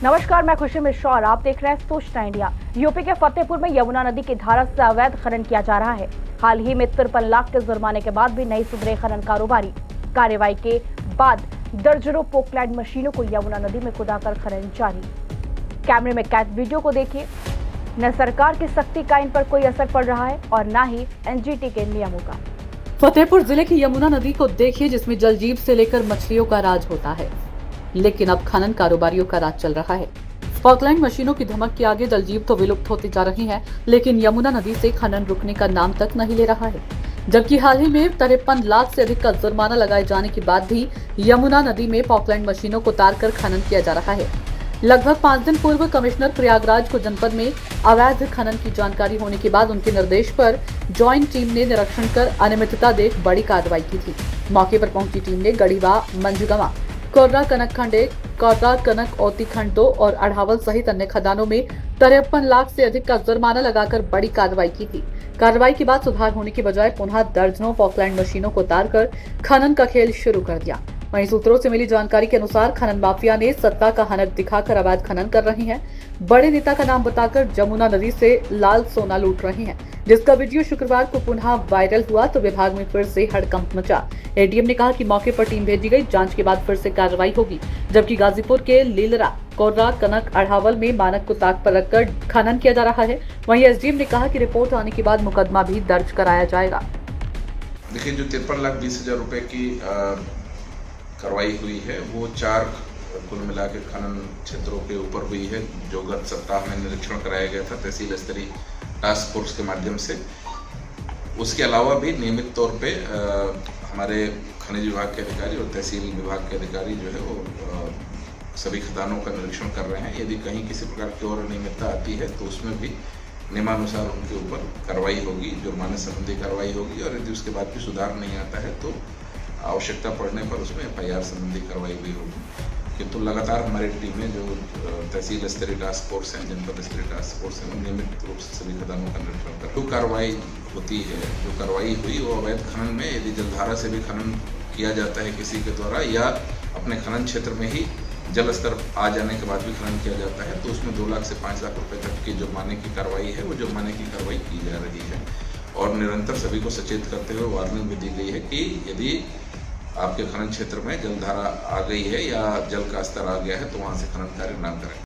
नमस्कार, मैं खुशी मिश्रा और आप देख रहे हैं सूचना इंडिया। यूपी के फतेहपुर में यमुना नदी की धारा से अवैध खनन किया जा रहा है। हाल ही में 53 लाख के जुर्माने के बाद भी नहीं सुधरे खनन कारोबारी। कार्रवाई के बाद दर्जनों पोकलैंड मशीनों को यमुना नदी में खुदाकर खनन जारी। कैमरे में कैद वीडियो को देखिए। न सरकार की सख्ती का इन पर कोई असर पड़ रहा है और न ही एनजीटी के नियमों का। फतेहपुर जिले की यमुना नदी को देखिए, जिसमें जलजीव से लेकर मछलियों का राज होता है, लेकिन अब खनन कारोबारियों का राज चल रहा है। पोकलैंड मशीनों की धमक के आगे जलजीव तो विलुप्त होती जा रही हैं, लेकिन यमुना नदी से खनन रुकने का नाम तक नहीं ले रहा है। जबकि हाल ही में 53 लाख से अधिक का जुर्माना लगाए जाने के बाद भी यमुना नदी में पोकलैंड मशीनों को उतार कर खनन किया जा रहा है। लगभग 5 दिन पूर्व कमिश्नर प्रयागराज को जनपद में अवैध खनन की जानकारी होने के बाद उनके निर्देश पर ज्वाइंट टीम ने निरीक्षण कर अनियमितता देख बड़ी कार्रवाई की थी। मौके पर पहुंची टीम ने गढ़ीवा, मंझगवा, कोर्रा कनक खंडे, कोर्रा कनक ओती खंड 2 और अढ़ावल सहित अन्य खदानों में 53 लाख से अधिक का जुर्माना लगाकर बड़ी कार्रवाई की थी। कार्रवाई के बाद सुधार होने की बजाय पुनः दर्जनों पोकलैंड मशीनों को उतारकर खनन का खेल शुरू कर दिया। वहीं सूत्रों से मिली जानकारी के अनुसार खनन माफिया ने सत्ता का हनक दिखाकर अवैध खनन कर रही हैं। बड़े नेता का नाम बताकर यमुना नदी से लाल सोना लूट रही हैं, जिसका वीडियो शुक्रवार को पुनः वायरल हुआ तो विभाग में फिर से हड़कंप मचा। एडीएम ने कहा कि मौके पर टीम भेजी गई, जांच के बाद फिर से कार्रवाई होगी। जबकि गाजीपुर के लीलरा, कोर्रा, कनक, अढ़ावल में मानक को ताक पर रखकर खनन किया जा रहा है। वहीं एसडीएम ने कहा कि रिपोर्ट आने के बाद मुकदमा भी दर्ज कराया जाएगा। देखिए, जो 53,20,000 रुपए की कार्रवाई हुई है वो 4 कुल मिला के खनन क्षेत्रों के ऊपर हुई है, जो गत सप्ताह में निरीक्षण कराया गया था तहसील स्तरीय टास्क फोर्स के माध्यम से। उसके अलावा भी नियमित तौर पे हमारे खनिज विभाग के अधिकारी और तहसील विभाग के अधिकारी जो है वो सभी खदानों का निरीक्षण कर रहे हैं। यदि कहीं किसी प्रकार की और अनियमितता आती है तो उसमें भी नियमानुसार उनके ऊपर कार्रवाई होगी, जुर्माने संबंधी कार्रवाई होगी, और यदि उसके बाद भी सुधार नहीं आता है तो आवश्यकता पड़ने पर उसमें एफआईआर संबंधी कार्रवाई भी होगी। किंतु लगातार हमारी टीमें जो तहसील स्तरीय टास्क फोर्स है, जनपद स्तरीय टास्क फोर्स है, नियमित रूप से सभी खदानों का निरीक्षण कर जो कार्रवाई होती है, जो कार्रवाई हुई वो अवैध खनन में यदि जलधारा से भी खनन किया जाता है किसी के द्वारा, या अपने खनन क्षेत्र में ही जल स्तर आ जाने के बाद भी खनन किया जाता है, तो उसमें 2 लाख से 5 लाख रुपए तक की जुर्माने की कार्रवाई है, वो जुर्माने की कार्रवाई की जा रही है। और निरंतर सभी को सचेत करते हुए वार्निंग भी दी गई है कि यदि आपके खनन क्षेत्र में जलधारा आ गई है या जल का स्तर आ गया है तो वहां से खनन कार्य न करें।